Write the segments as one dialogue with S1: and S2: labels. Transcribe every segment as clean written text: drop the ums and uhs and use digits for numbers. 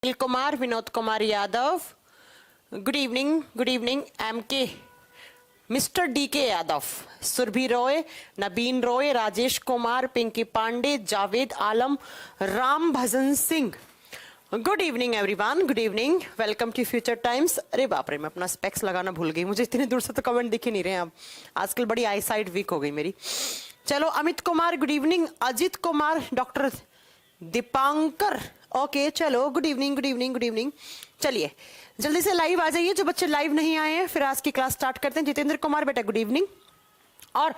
S1: Anil Kumar, Vinod Kumar Yadav, good evening M K, Mr D K Yadav, Surabhi Roy, Nabin Roy, Rajesh Kumar, Pinky Pandey, Javed Alam, Ram Bhajan Singh. Good evening everyone, good evening, welcome to Future Times. अरे बाप रे, मैं अपना specs लगाना भूल गई, मुझे इतनी दूर से तो कमेंट दिख ही नहीं रहे अब, आजकल बड़ी आई साइट वीक हो गई मेरी। चलो, Amit Kumar good evening, Ajit Kumar, doctor Dipankar, okay चलो गुड इवनिंग। चलिए जल्दी से लाइव आ जाइए जो बच्चे लाइव नहीं आए हैं, फिर आज की क्लास स्टार्ट करते हैं। जितेंद्र कुमार बेटा गुड इवनिंग, और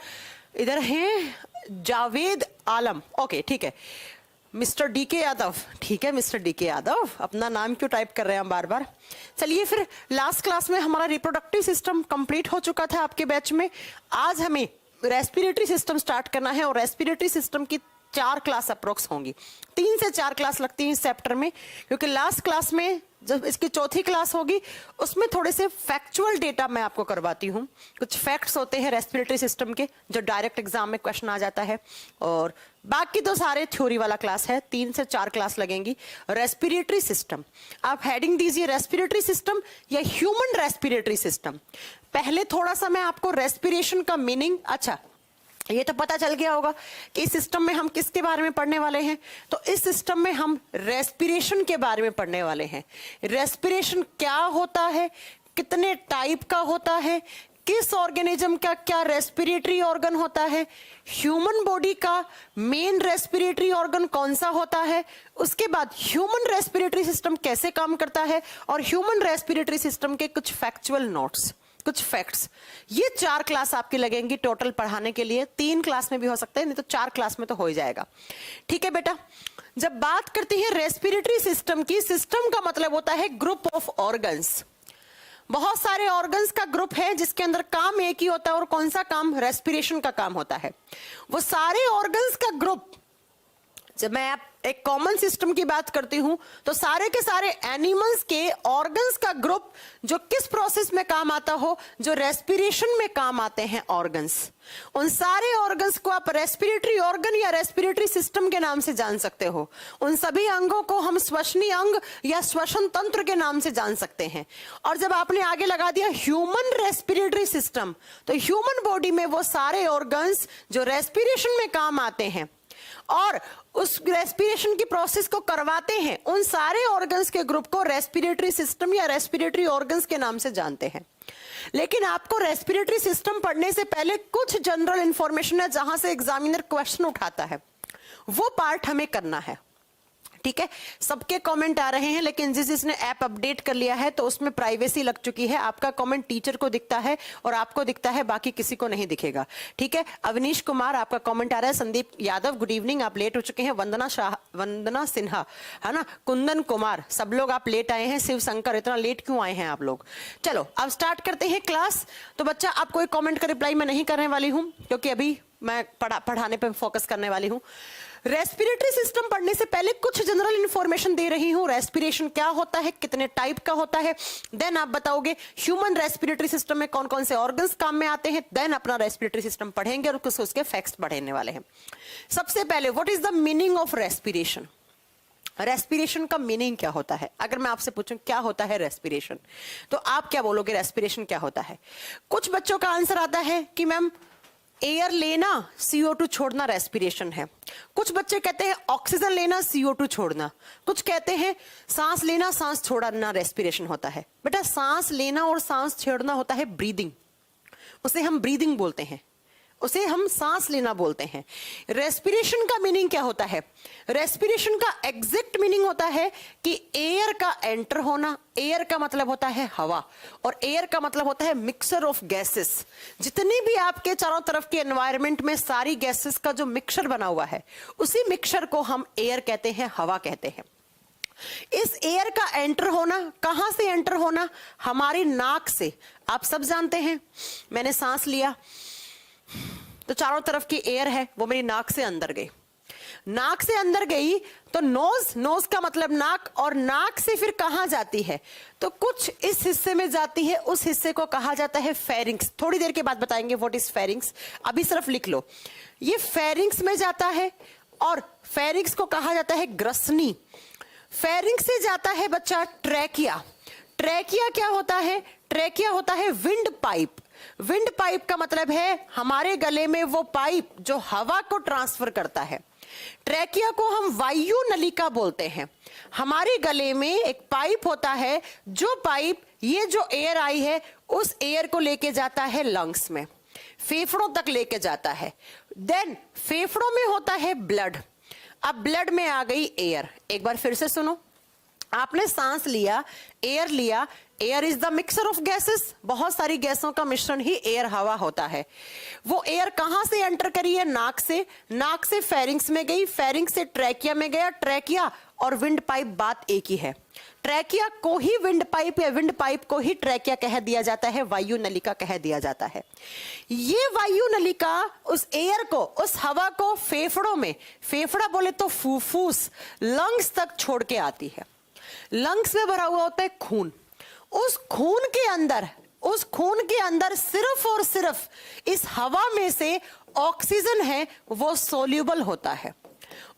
S1: इधर हैं जावेद आलम, ओके ठीक है। मिस्टर डी के यादव, ठीक है मिस्टर डी के यादव, अपना नाम क्यों टाइप कर रहे हैं हम बार बार। चलिए फिर, लास्ट क्लास में हमारा रिप्रोडक्टिव सिस्टम कंप्लीट हो चुका था आपके बैच में। आज हमें रेस्पिरेटरी सिस्टम स्टार्ट करना है, और रेस्पिरेटरी सिस्टम की 4 क्लास अप्रोक्स होंगी, 3 से 4 क्लास लगती है इस चैप्टर में, क्योंकि लास्ट क्लास में जब इसकी चौथी क्लास होगी उसमें थोड़े से फैक्चुअल डेटा मैं आपको करवाती हूँ। कुछ फैक्ट्स होते हैं रेस्पिरेटरी सिस्टम के जो डायरेक्ट एग्जाम में क्वेश्चन आ जाता है, और बाकी तो सारे थ्योरी वाला क्लास है। 3 से 4 क्लास लगेंगी। रेस्पिरेटरी सिस्टम, आप हेडिंग दीजिए रेस्पिरेटरी सिस्टम या ह्यूमन रेस्पिरेटरी सिस्टम। पहले थोड़ा सा मैं आपको रेस्पिरेशन का मीनिंग, अच्छा ये तो पता चल गया होगा कि इस सिस्टम में हम किसके बारे में पढ़ने वाले हैं। तो इस सिस्टम में हम रेस्पिरेशन के बारे में पढ़ने वाले हैं। रेस्पिरेशन क्या होता है, कितने टाइप का होता है, किस ऑर्गेनिज्म का क्या रेस्पिरेटरी ऑर्गन होता है, ह्यूमन बॉडी का मेन रेस्पिरेटरी ऑर्गन कौन सा होता है, उसके बाद ह्यूमन रेस्पिरेटरी सिस्टम कैसे काम करता है, और ह्यूमन रेस्पिरेटरी सिस्टम के कुछ फैक्चुअल नोट्स, कुछ फैक्ट्स। ये 4 क्लास आपकी लगेंगी टोटल पढ़ाने के लिए। 3 क्लास में भी हो सकते हैं, नहीं तो 4 क्लास में तो हो ही जाएगा। ठीक है बेटा, जब बात करते हैं रेस्पिरेटरी सिस्टम की, सिस्टम का मतलब होता है ग्रुप ऑफ ऑर्गन्स। बहुत सारे ऑर्गन्स का ग्रुप है जिसके अंदर काम एक ही होता है, और कौन सा काम, रेस्पिरेशन का काम होता है। वो सारे ऑर्गन्स का ग्रुप, जब मैं एक कॉमन सिस्टम की बात करती हूं तो सारे के सारे एनिमल्स के ऑर्गन्स का ग्रुप जो किस प्रोसेस में काम आता हो, जो रेस्पिरेशन में काम आते हैं ऑर्गन्स, उन सारे ऑर्गन्स को आप रेस्पिरेटरी ऑर्गन या रेस्पिरेटरी सिस्टम के नाम से जान सकते हो। उन सभी अंगों को हम श्वसनीय अंग या श्वसन तंत्र के नाम से जान सकते हैं। और जब आपने आगे लगा दिया ह्यूमन रेस्पिरेटरी सिस्टम, तो ह्यूमन बॉडी में वो सारे ऑर्गन्स जो रेस्पिरेशन में काम आते हैं और उस रेस्पिरेशन की प्रोसेस को करवाते हैं, उन सारे ऑर्गन्स के ग्रुप को रेस्पिरेटरी सिस्टम या रेस्पिरेटरी ऑर्गन्स के नाम से जानते हैं। लेकिन आपको रेस्पिरेटरी सिस्टम पढ़ने से पहले कुछ जनरल इंफॉर्मेशन है जहां से एग्जामिनर क्वेश्चन उठाता है, वो पार्ट हमें करना है। ठीक है, सबके कमेंट आ रहे हैं, लेकिन जिसने ऐप अपडेट कर लिया है तो उसमें प्राइवेसी लग चुकी है। आपका कमेंट टीचर को दिखता है और आपको दिखता है, बाकी किसी को नहीं दिखेगा। ठीक है, अवनीश कुमार आपका कमेंट आ रहा है, संदीप यादव गुड इवनिंग, आप लेट हो चुके हैं, वंदना सिन्हा है ना, कुंदन कुमार, सब लोग आप लेट आए हैं। शिव शंकर, इतना लेट क्यों आए हैं आप लोग। चलो अब स्टार्ट करते हैं क्लास। तो बच्चा, आप कोई कॉमेंट का रिप्लाई मैं नहीं करने वाली हूँ, क्योंकि अभी मैं पढ़ाने पर फोकस करने वाली हूँ। रेस्पिरेटरी सिस्टम पढ़ने से पहले कुछ जनरल इंफॉर्मेशन दे रही हूं। रेस्पिरेशन क्या होता है, कितने टाइप का होता है, देन आप बताओगे ह्यूमन रेस्पिरेटरी सिस्टम में कौन कौन से ऑर्गन्स काम में आते हैं, देन अपना रेस्पिरेटरी सिस्टम पढ़ेंगे और कुछ उसके फैक्ट्स पढ़ने वाले हैं। सबसे पहले, what is the meaning of respiration. Respiration का मीनिंग क्या होता है। अगर मैं आपसे पूछूं क्या होता है रेस्पिरेशन, तो आप क्या बोलोगे रेस्पिरेशन क्या होता है। कुछ बच्चों का आंसर आता है कि मैम एयर लेना, CO2 छोड़ना रेस्पिरेशन है। कुछ बच्चे कहते हैं ऑक्सीजन लेना, CO2 छोड़ना। कुछ कहते हैं सांस लेना, सांस छोड़ना रेस्पिरेशन होता है। बेटा, सांस लेना और सांस छोड़ना होता है ब्रीदिंग, उसे हम ब्रीदिंग बोलते हैं, उसे हम सांस लेना बोलते हैं। रेस्पिरेशन का मीनिंग क्या होता है। रेस्पिरेशन का एग्जैक्ट मीनिंग होता है कि एयर का एंटर होना। एयर का मतलब होता है हवा, और एयर का मतलब होता है मिक्सचर ऑफ गैसेस। जितनी भी आपके चारों तरफ के एनवायरनमेंट में सारी गैसेस का जो मिक्सचर बना हुआ है, उसी मिक्सचर को हम एयर कहते हैं, हवा कहते हैं। इस एयर का एंटर होना, कहां से एंटर होना, हमारी नाक से। आप सब जानते हैं, मैंने सांस लिया तो चारों तरफ की एयर है वो मेरी नाक से अंदर गई। नाक से अंदर गई तो नोज, नोज का मतलब नाक, और नाक से फिर कहां जाती है, तो कुछ इस हिस्से में जाती है, उस हिस्से को कहा जाता है फेरिंग्स। थोड़ी देर के बाद बताएंगे व्हाट इज फेरिंग्स, अभी सिर्फ लिख लो। ये फेरिंग्स में जाता है, और फेरिंग्स को कहा जाता है ग्रसनी। फेरिंग से जाता है बच्चा ट्रैकिया। ट्रैकिया क्या होता है? ट्रैकिया होता है विंड पाइप। विंड पाइप का मतलब है हमारे गले में वो पाइप जो हवा को ट्रांसफर करता है। ट्रैकिया को हम वायु नलिका बोलते हैं। हमारे गले में एक पाइप होता है, जो पाइप ये जो एयर आई है उस एयर को लेके जाता है लंग्स में, फेफड़ों तक लेके जाता है। देन फेफड़ों में होता है ब्लड। अब ब्लड में आ गई एयर। एक बार फिर से सुनो, आपने सांस लिया, एयर लिया। Air is the mixer of gases. बहुत सारी गैसों का मिश्रण ही एयर हवा होता है। वो एयर कहां से एंटर करी है? नाक से। नाक से फेरिंग्स में गई, फेरिंग्स से ट्रैकिया में गया। ट्रैकिया और विंड पाइप बात एक ही है। ट्रैकिया को ही विंड पाइप या विंड पाइप को ही ट्रैकिया कह दिया जाता है, वायु नलिका कह दिया जाता है। ये वायु नलिका उस एयर को, उस हवा को फेफड़ों में, फेफड़ा बोले तो फुफ्फुस, लंग्स तक छोड़ के आती है। लंग्स में भरा हुआ होता है खून। उस खून के अंदर सिर्फ और सिर्फ इस हवा में से ऑक्सीजन है वो सोल्यूबल होता है।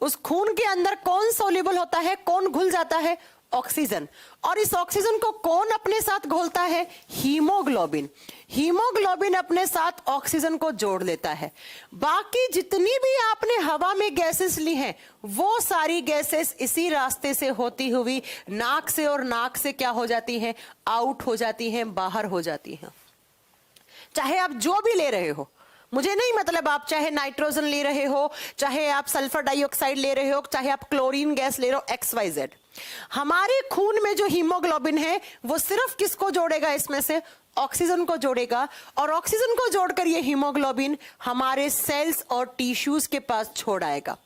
S1: उस खून के अंदर कौन सोल्यूबल होता है, कौन घुल जाता है? ऑक्सीजन। और इस ऑक्सीजन को कौन अपने साथ घोलता है? हीमोग्लोबिन। हीमोग्लोबिन अपने साथ ऑक्सीजन को जोड़ लेता है। बाकी जितनी भी आपने हवा में गैसेस ली हैं वो सारी गैसेस इसी रास्ते से होती हुई नाक से, और नाक से क्या हो जाती हैं? आउट हो जाती हैं, बाहर हो जाती हैं। चाहे आप जो भी ले रहे हो, मुझे नहीं मतलब, आप चाहे नाइट्रोजन ले रहे हो, चाहे आप सल्फर डाइऑक्साइड ले रहे हो, चाहे आप क्लोरीन गैस ले रहे हो, XYZ। हमारे खून में जो हीमोग्लोबिन है वो सिर्फ किसको जोड़ेगा? इसमें से ऑक्सीजन को जोड़ेगा। और ऑक्सीजन को जोड़कर ये हीमोग्लोबिन हमारे सेल्स और टिश्यूज के पास छोड़ आएगा,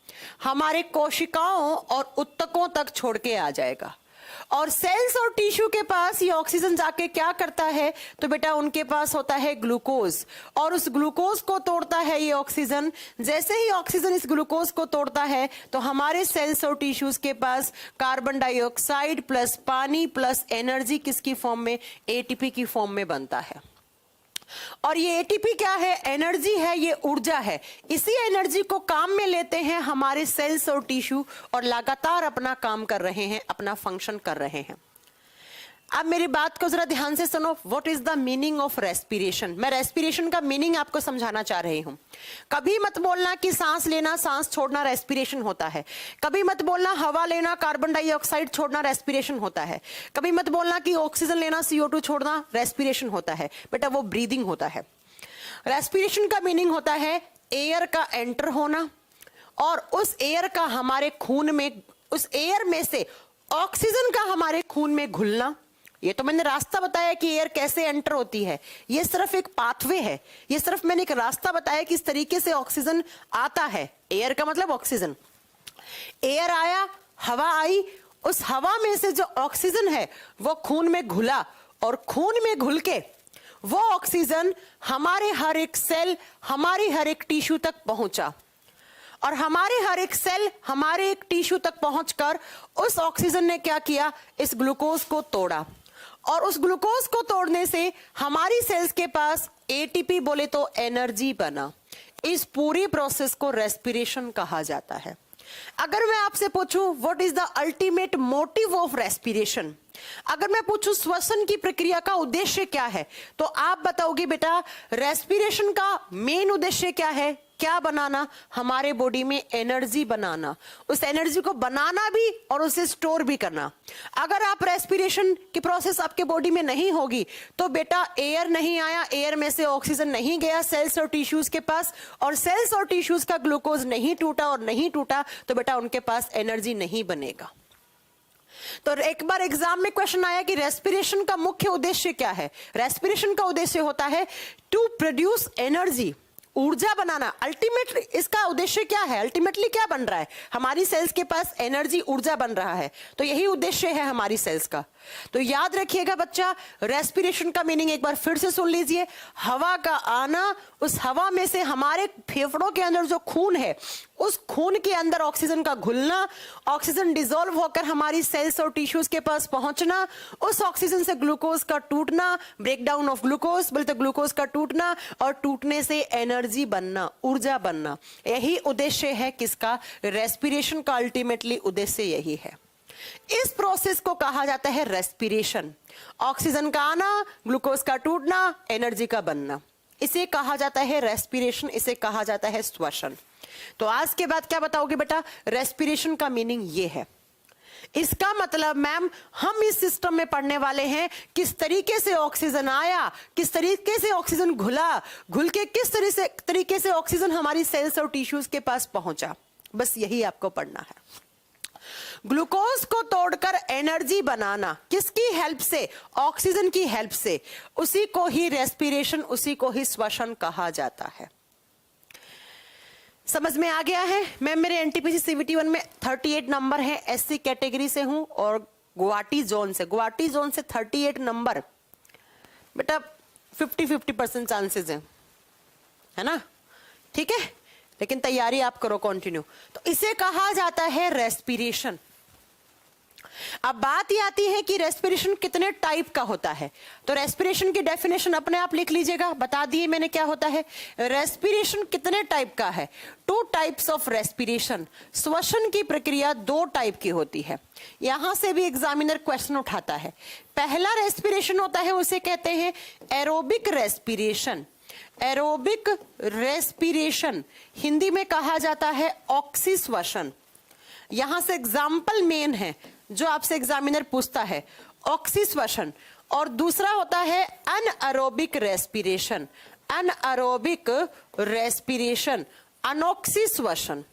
S1: हमारे कोशिकाओं और ऊतकों तक छोड़ के आ जाएगा। और सेल्स और टिश्यू के पास ये ऑक्सीजन जाके क्या करता है? तो बेटा उनके पास होता है ग्लूकोज, और उस ग्लूकोज को तोड़ता है ये ऑक्सीजन। जैसे ही ऑक्सीजन इस ग्लूकोज को तोड़ता है तो हमारे सेल्स और टिश्यूज के पास कार्बन डाइऑक्साइड प्लस पानी प्लस एनर्जी किसकी फॉर्म में? ATP की फॉर्म में बनता है। और ये ATP क्या है? एनर्जी है, ये ऊर्जा है। इसी एनर्जी को काम में लेते हैं हमारे सेल्स और टिश्यू, और लगातार अपना काम कर रहे हैं, अपना फंक्शन कर रहे हैं। अब मेरी बात को जरा ध्यान से सुनो। What is the meaning of respiration? मैं रेस्पिरेशन का मीनिंग आपको समझाना चाह रही हूं। कभी मत बोलना कि सांस लेना सांस छोड़ना रेस्पिरेशन होता है। कभी मत बोलना हवा लेना कार्बन डाइऑक्साइड छोड़ना रेस्पिरेशन होता है। कभी मत बोलना कि ऑक्सीजन लेना CO2 छोड़ना रेस्पिरेशन होता है। बेटा वो ब्रीदिंग होता है। रेस्पिरेशन का मीनिंग होता है एयर का एंटर होना, और उस एयर का हमारे खून में, उस एयर में से ऑक्सीजन का हमारे खून में घुलना। ये तो मैंने रास्ता बताया कि एयर कैसे एंटर होती है, ये सिर्फ एक पाथवे है। ये सिर्फ मैंने एक रास्ता बताया कि इस तरीके से ऑक्सीजन आता है। एयर का मतलब ऑक्सीजन। एयर आया, हवा आई, उस हवा में से जो ऑक्सीजन है वो खून में घुला, और खून में घुल के वो ऑक्सीजन हमारे हर एक सेल, हमारी हर एक टिश्यू तक पहुंचा। और हमारे हर एक सेल, हमारे एक टिश्यू तक पहुंचकर उस ऑक्सीजन ने क्या किया? इस ग्लूकोज को तोड़ा, और उस ग्लूकोज को तोड़ने से हमारी सेल्स के पास ATP बोले तो एनर्जी बना। इस पूरी प्रोसेस को रेस्पिरेशन कहा जाता है। अगर मैं आपसे पूछूं what is the ultimate motive of respiration, अगर मैं पूछूं श्वसन की प्रक्रिया का उद्देश्य क्या है, तो आप बताओगे बेटा रेस्पिरेशन का मेन उद्देश्य क्या है? क्या बनाना? हमारे बॉडी में एनर्जी बनाना, उस एनर्जी को बनाना भी और उसे स्टोर भी करना। अगर आप रेस्पिरेशन की प्रोसेस आपके बॉडी में नहीं होगी तो बेटा एयर नहीं आया, एयर में से ऑक्सीजन नहीं गया सेल्स और टिश्यूज के पास, और सेल्स और टिश्यूज का ग्लूकोज नहीं टूटा, और नहीं टूटा तो बेटा उनके पास एनर्जी नहीं बनेगा। तो एक बार एग्जाम में क्वेश्चन आया कि रेस्पिरेशन का मुख्य उद्देश्य क्या है? रेस्पिरेशन का उद्देश्य होता है टू प्रोड्यूस एनर्जी, ऊर्जा बनाना। अल्टीमेटली इसका उद्देश्य क्या है? अल्टीमेटली क्या बन रहा है? हमारी सेल्स के पास एनर्जी, ऊर्जा बन रहा है, तो यही उद्देश्य है हमारी सेल्स का। तो याद रखिएगा बच्चा, रेस्पिरेशन का मीनिंग एक बार फिर से सुन लीजिए। हवा का आना, उस हवा में से हमारे फेफड़ों के अंदर जो खून है उस खून के अंदर ऑक्सीजन का घुलना, ऑक्सीजन डिसॉल्व होकर हमारी सेल्स और टिश्यूज के पास पहुंचना, उस ऑक्सीजन से ग्लूकोज का टूटना, ब्रेकडाउन ऑफ ग्लूकोज बोलते ग्लूकोज का टूटना, और टूटने से एनर्जी बनना, ऊर्जा बनना। यही उद्देश्य है किसका? रेस्पिरेशन का अल्टीमेटली उद्देश्य यही है। इस प्रोसेस को कहा जाता है रेस्पिरेशन। ऑक्सीजन का आना, ग्लूकोज का टूटना, एनर्जी का बनना, इसे कहा जाता है रेस्पिरेशन, इसे कहा जाता है श्वसन। तो आज के बाद क्या बताओगे बेटा? रेस्पिरेशन का मीनिंग ये है। इसका मतलब मैम हम इस सिस्टम में पढ़ने वाले हैं किस तरीके से ऑक्सीजन आया, किस तरीके से ऑक्सीजन घुल के किस तरीके से ऑक्सीजन हमारी सेल्स और टिश्यूज के पास पहुंचा, बस यही आपको पढ़ना है। ग्लूकोज को तोड़कर एनर्जी बनाना, किसकी हेल्प से? ऑक्सीजन की हेल्प से, उसी को ही रेस्पिरेशन, उसी को ही श्वसन कहा जाता है। समझ में आ गया है? मैं मेरे एनटीपीसी सीवीटी 1 में 38 नंबर है, एससी कैटेगरी से हूं और गुवाहाटी जोन से 38 नंबर, बेटा 50-50% चांसेस है ना, ठीक है, लेकिन तैयारी आप करो कंटिन्यू। तो इसे कहा जाता है रेस्पिरेशन। अब बात ये आती है कि रेस्पिरेशन कितने टाइप का होता है। तो रेस्पिरेशन की डेफिनेशन अपने आप लिख लीजिएगा, बता दिए मैंने क्या होता है। रेस्पिरेशन कितने टाइप का है? 2 टाइप्स ऑफ रेस्पिरेशन। श्वसन की प्रक्रिया 2 टाइप की होती है। यहां से भी एग्जामिनर क्वेश्चन उठाता है। पहला रेस्पिरेशन होता है, उसे कहते हैं aerobic respiration. Aerobic respiration Hindi में कहा जाता है ऑक्सीश्वसन। यहां से एग्जाम्पल मेन है जो आपसे एग्जामिनर पूछता है, ऑक्सीश्वसन। और दूसरा होता है अनएरोबिक रेस्पिरेशन। अनएरोबिक रेस्पिरेशन, अनॉक्सीश्वसन।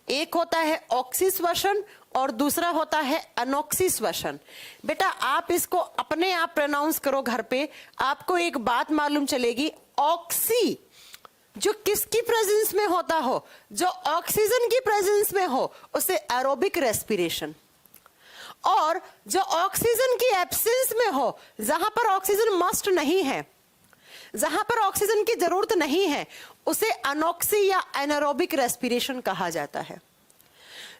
S1: एक होता है ऑक्सीश्वसन और दूसरा होता है अनॉक्सीश्वसन। बेटा आप इसको अपने आप प्रोनाउंस करो घर पे, आपको एक बात मालूम चलेगी, ऑक्सी जो किसकी प्रेजेंस में होता हो, जो ऑक्सीजन की प्रेजेंस में हो, उसे एरोबिक रेस्पिरेशन। और जो ऑक्सीजन की एब्सेंस में हो, जहां पर ऑक्सीजन मस्ट नहीं है, जहां पर ऑक्सीजन की जरूरत नहीं है, उसे अनॉक्सी या एनारोबिक रेस्पिरेशन कहा जाता है।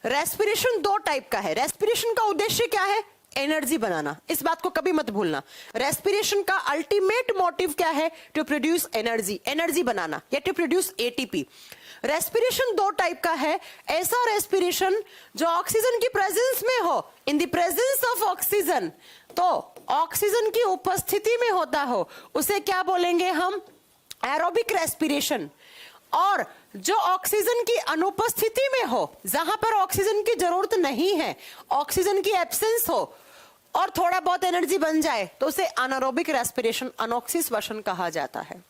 S1: रेस्पिरेशन 2 टाइप का है। रेस्पिरेशन का उद्देश्य क्या है? एनर्जी बनाना, इस बात को कभी मत भूलना। रेस्पिरेशन का अल्टीमेट मोटिव क्या है? टू प्रोड्यूस एनर्जी, एनर्जी बनाना या to produce ATP. Respiration 2 type का है। ऐसा रेस्पिरेशन जो ऑक्सीजन की प्रेजेंस में हो, in the presence of oxygen, तो ऑक्सीजन की उपस्थिति में होता हो, उसे क्या बोलेंगे हम? Aerobic respiration. और जो ऑक्सीजन की अनुपस्थिति में हो, जहां पर ऑक्सीजन की जरूरत नहीं है, ऑक्सीजन की एब्सेंस हो और थोड़ा बहुत एनर्जी बन जाए, तो उसे अनारोबिक रेस्पिरेशन, अनॉक्सीश्वसन कहा जाता है।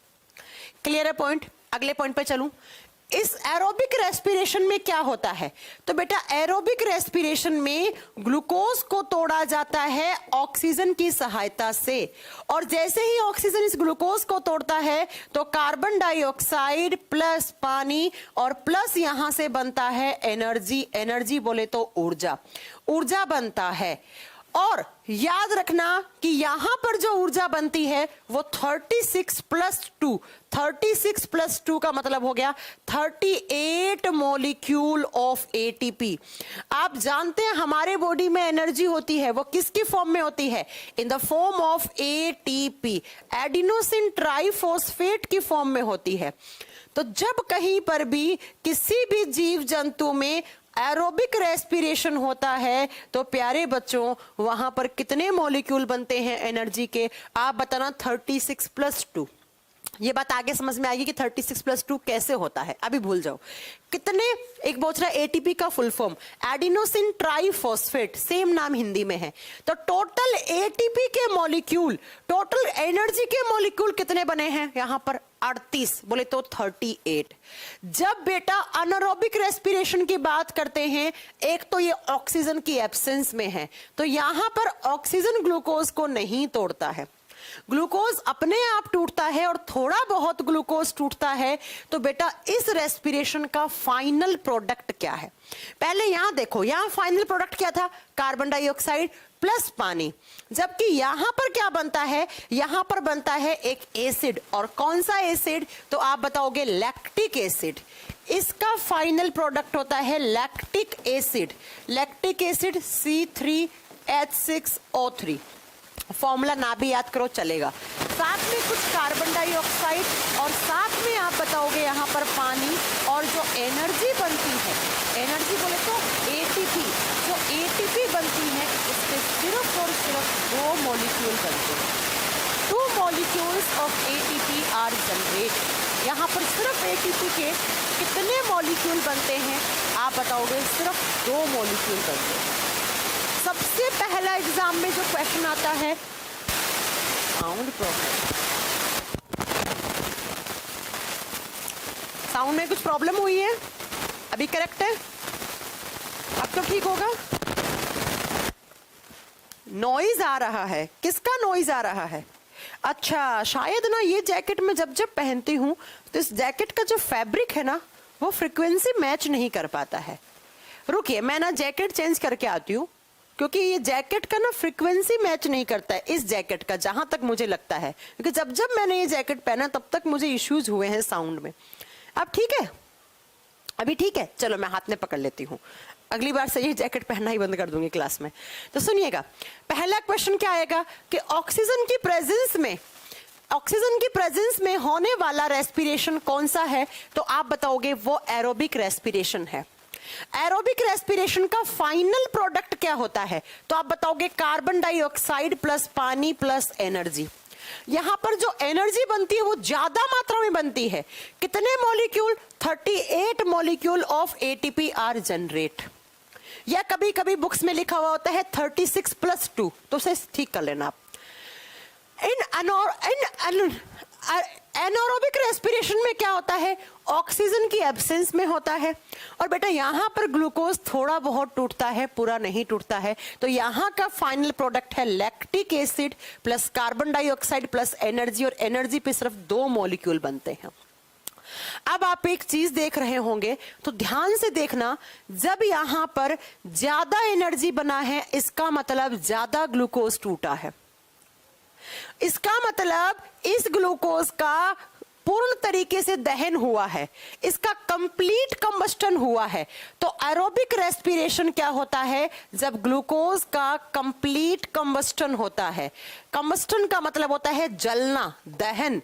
S1: क्लियर है पॉइंट? अगले पॉइंट पे चलूं। इस एरोबिक रेस्पिरेशन में क्या होता है? तो बेटा एरोबिक रेस्पिरेशन में ग्लूकोज को तोड़ा जाता है ऑक्सीजन की सहायता से, और जैसे ही ऑक्सीजन इस ग्लूकोज को तोड़ता है तो कार्बन डाइऑक्साइड प्लस पानी और प्लस यहां से बनता है एनर्जी। एनर्जी बोले तो ऊर्जा, ऊर्जा बनता है। और याद रखना कि यहां पर जो ऊर्जा बनती है वो 36 + 2 का मतलब हो गया 38 मॉलिक्यूल ऑफ एटीपी। आप जानते हैं हमारे बॉडी में एनर्जी होती है, वो किसकी फॉर्म में होती है? In the form of ATP, adenosine triphosphate की फॉर्म में होती है। तो जब कहीं पर भी किसी भी जीव जंतु में एरोबिक रेस्पिरेशन होता है तो प्यारे बच्चों वहां पर कितने मॉलिक्यूल बनते हैं एनर्जी के? आप बताना 36 + 2। ये बात आगे समझ में आएगी कि 36 + 2 कैसे होता है, अभी भूल जाओ। कितने? एक बहुत सारा एटीपी का full form adenosine triphosphate, same नाम हिंदी में है। तो टोटल एटीपी के मॉलिक्यूल, टोटल एनर्जी के मॉलिक्यूल कितने बने हैं यहां पर? 38, बोले तो 38। जब बेटा अनारोबिक रेस्पिरेशन की बात करते हैं, एक तो ये ऑक्सीजन की एब्सेंस में है, तो यहां पर ऑक्सीजन ग्लूकोज को नहीं तोड़ता है, ग्लूकोज अपने आप टूटता है और थोड़ा बहुत ग्लूकोज टूटता है। तो बेटा इस रेस्पिरेशन का फाइनल प्रोडक्ट क्या है? पहले यहां देखो, यहां फाइनल प्रोडक्ट क्या था? कार्बन डाइऑक्साइड प्लस पानी। जबकि यहां पर क्या बनता है? यहां पर बनता है एक एसिड। और कौन सा एसिड? तो आप बताओगे लैक्टिक एसिड। इसका फाइनल प्रोडक्ट होता है lactic acid. Lactic acid C3H6O3। Formula ना भी याद करो चलेगा। साथ में कुछ कार्बन डाइऑक्साइड और साथ में आप बताओगे यहाँ पर पानी, और जो एनर्जी बनती है, एनर्जी बोले तो एटीपी, जो एटीपी बनती है मॉलिक्यूल बनते हैं। 2 molecules of ATP are generated। यहाँ पर सिर्फ ATP के कितने मॉलिक्यूल बनते हैं आप बताओगे? सिर्फ 2 मॉलिक्यूल बनते हैं। सबसे पहला एग्जाम में जो क्वेश्चन आता है, साउंड प्रॉब्लम, साउंड में कुछ प्रॉब्लम हुई है? अभी करेक्ट है? अब तो ठीक होगा? नॉइज आ रहा है, किसका नॉइज आ रहा है? अच्छा, शायद ना ये जैकेट में जब जब पहनती हूँ तो इस जैकेट का जो फैब्रिक है ना वो फ्रीक्वेंसी मैच नहीं कर पाता है। रुकिए, मैं ना जैकेट चेंज करके आती हूँ, क्योंकि ये जैकेट का ना फ्रीक्वेंसी मैच नहीं करता है इस जैकेट का, जहां तक मुझे लगता है, क्योंकि जब जब मैंने ये जैकेट पहना तब तक मुझे इश्यूज हुए हैं साउंड में। अब ठीक है? अभी ठीक है? चलो मैं हाथ में पकड़ लेती हूँ, अगली बार से ये जैकेट पहनना ही बंद कर दूंगी क्लास में। तो सुनिएगा, पहला क्वेश्चन क्या आएगा कि ऑक्सीजन की प्रेजेंस में होने वाला रेस्पिरेशन कौन सा है? तो आप बताओगे वो एरोबिक रेस्पिरेशन है। एरोबिक रेस्पिरेशन का फाइनल प्रोडक्ट क्या होता है? तो आप बताओगे कार्बन डाइऑक्साइड प्लस पानी प्लस एनर्जी। यहां पर जो एनर्जी बनती है वो ज्यादा मात्रा में बनती है। कितने molecule? 38 molecule of ATP are generate, या कभी कभी बुक्स में लिखा हुआ होता है 36 + 2, तो उसे ठीक कर लेना आप। एनारोबिक रेस्पिरेशन में क्या होता है? ऑक्सीजन की एब्सेंस में होता है। और बेटा यहां पर ग्लूकोज थोड़ा बहुत टूटता है, पूरा नहीं टूटता है। तो यहां का फाइनल प्रोडक्ट है lactic acid plus carbon dioxide plus energy, और एनर्जी पे सिर्फ 2 मॉलिक्यूल बनते हैं। अब आप एक चीज देख रहे होंगे तो ध्यान से देखना, जब यहां पर ज्यादा एनर्जी बना है इसका मतलब ज्यादा ग्लूकोज टूटा है। इसका मतलब इस ग्लूकोज का पूर्ण तरीके से दहन हुआ है, इसका कंप्लीट कंबस्टन हुआ है। तो एरोबिक रेस्पिरेशन क्या होता है? जब ग्लूकोज का कंप्लीट कंबस्टन होता है। कंबस्टन का मतलब होता है जलना, दहन।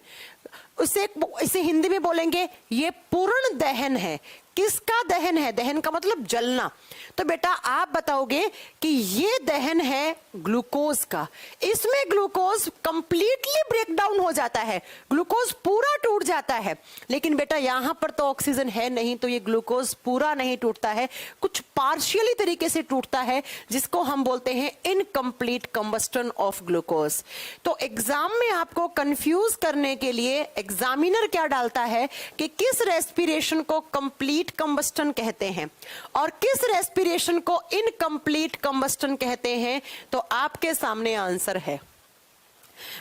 S1: इसे हिंदी में बोलेंगे ये पूर्ण दहन है। किसका दहन है? दहन का मतलब जलना। तो बेटा आप बताओगे कि ये दहन है ग्लूकोज का। इसमें ग्लूकोज कंप्लीटली ब्रेक डाउन हो जाता है, ग्लूकोज पूरा टूट जाता है। लेकिन बेटा यहां पर तो ऑक्सीजन है नहीं, तो ये ग्लूकोज पूरा नहीं टूटता है, कुछ पार्शियली तरीके से टूटता है, जिसको हम बोलते हैं इनकम्प्लीट कंबस्टन ऑफ ग्लूकोज। तो एग्जाम में आपको कंफ्यूज करने के लिए एग्जामिनर क्या डालता है कि किस रेस्पिरेशन को कंप्लीट कंबस्टन कहते हैं और किस रेस्पिरेशन को इनकम्प्लीट कंबस्टन कहते हैं। तो आपके सामने आंसर है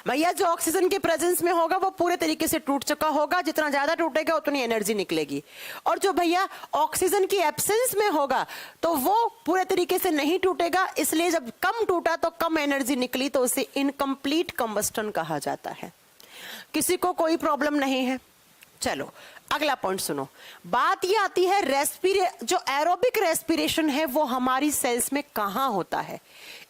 S1: भैया, जो ऑक्सीजन के प्रेजेंस में होगा वो पूरे तरीके से टूट चुका होगा, जितना ज्यादा टूटेगा उतनी एनर्जी निकलेगी। और जो भैया ऑक्सीजन की एब्सेंस में होगा तो वो पूरे तरीके से नहीं टूटेगा, इसलिए जब कम टूटा तो कम एनर्जी निकली, तो उसे इनकम्प्लीट कंबस्टन कहा जाता है। किसी को कोई प्रॉब्लम नहीं है? चलो अगला पॉइंट सुनो। बात ये आती है जो एरोबिक रेस्पिरेशन है वो हमारी सेल्स में कहां होता है।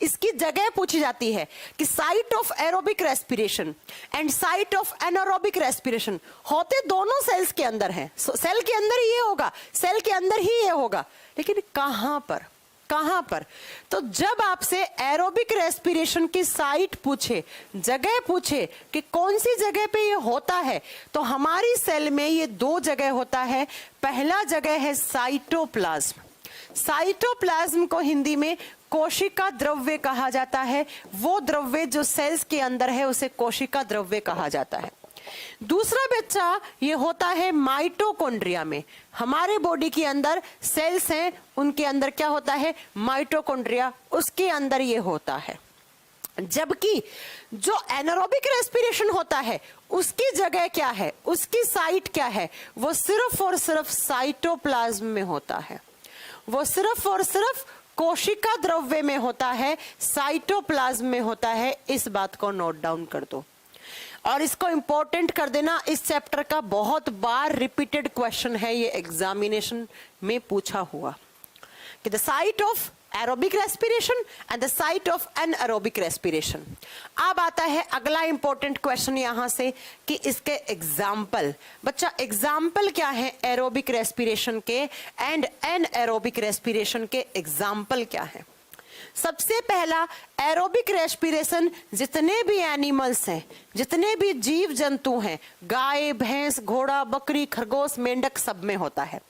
S1: इसकी जगह पूछी जाती है कि site of aerobic respiration and site of anaerobic respiration होते दोनों सेल्स के अंदर हैं। सेल के अंदर ही ये होगा, सेल के अंदर ही ये होगा, लेकिन कहां पर? कहां पर? तो जब आपसे एरोबिक रेस्पिरेशन की साइट पूछे, जगह पूछे कि कौन सी जगह पे ये होता है, तो हमारी सेल में ये 2 जगह होता है। पहला जगह है साइटोप्लाज्म। साइटोप्लाज्म को हिंदी में कोशिका द्रव्य कहा जाता है। वो द्रव्य जो सेल्स के अंदर है उसे कोशिका द्रव्य कहा जाता है। दूसरा बच्चा ये होता है माइटोकॉन्ड्रिया में। हमारे बॉडी के अंदर सेल्स हैं, उनके अंदर क्या होता है? माइटोकॉन्ड्रिया, उसके अंदर ये होता है। जबकि जो एनारोबिक रेस्पिरेशन होता है उसकी जगह क्या है, उसकी साइट क्या है? वो सिर्फ और सिर्फ साइटोप्लाज्म में होता है, वो सिर्फ और सिर्फ कोशिका द्रव्य में होता है, साइटोप्लाज्म में होता है। इस बात को नोट डाउन कर दो और इसको इंपॉर्टेंट कर देना। इस चैप्टर का बहुत बार रिपीटेड क्वेश्चन है, ये एग्जामिनेशन में पूछा हुआ कि the site of aerobic respiration and the site of anaerobic respiration. अब आता है अगला इंपॉर्टेंट क्वेश्चन यहां से कि इसके एग्जाम्पल। बच्चा एग्जाम्पल क्या है एरोबिक रेस्पिरेशन के एंड एनारोबिक रेस्पिरेशन के? एग्जाम्पल क्या है? सबसे पहला एरोबिक रेस्पिरेशन जितने भी एनिमल्स हैं, जितने भी जीव जंतु हैं, गाय, भैंस, घोड़ा, बकरी, खरगोश, मेंढक, सब में होता है।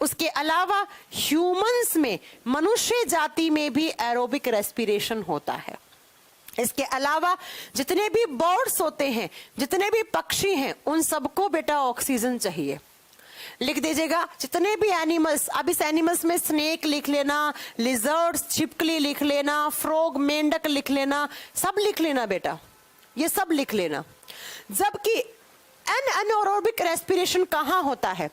S1: उसके अलावा ह्यूमंस में, मनुष्य जाति में भी एरोबिक रेस्पिरेशन होता है। इसके अलावा जितने भी बर्ड्स होते हैं, जितने भी पक्षी हैं, उन सबको बेटा ऑक्सीजन चाहिए। लिख दीजिएगा जितने भी एनिमल्स, अब इस एनिमल्स में स्नेक लिख लेना, लिजर्ड्स, छिपकली लिख लेना, फ्रॉग, मेंढक लिख लेना, सब लिख लेना बेटा, ये सब लिख लेना। जबकि एनारोबिक रेस्पिरेशन कहाँ होता है?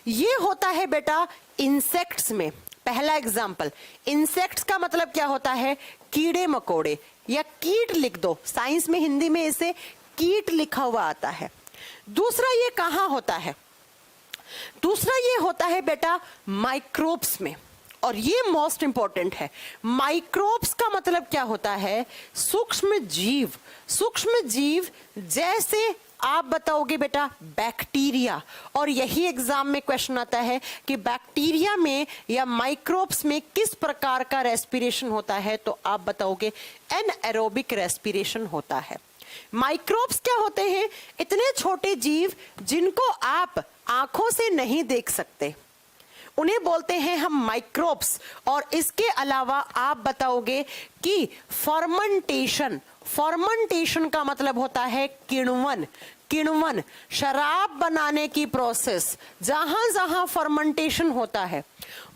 S1: ये होता है बेटा इंसेक्ट्स में। पहला एग्जाम्पल, इंसेक्ट्स का मतलब क्या होता है? कीड़े मकोड़े या कीट लिख दो, साइंस में हिंदी में इसे कीट लिखा हुआ आता है। दूसरा ये कहाँ होता है? दूसरा ये होता है बेटा माइक्रोब्स में, और ये मोस्ट इंपॉर्टेंट है। माइक्रोब्स का मतलब क्या होता है? सूक्ष्म जीव। सूक्ष्म जीव जैसे आप बताओगे बेटा बैक्टीरिया, और यही एग्जाम में क्वेश्चन आता है कि बैक्टीरिया में या माइक्रोब्स में किस प्रकार का रेस्पिरेशन होता है, तो आप बताओगे एनारोबिक रेस्पिरेशन होता है। माइक्रोब्स क्या होते हैं? इतने छोटे जीव जिनको आप आंखों से नहीं देख सकते, उन्हें बोलते हैं हम माइक्रोब्स। और इसके अलावा आप बताओगे कि फर्मेंटेशन, फर्मेंटेशन का मतलब होता है किण्वन। किण्वन, शराब बनाने की प्रोसेस, जहां जहां फर्मेंटेशन होता है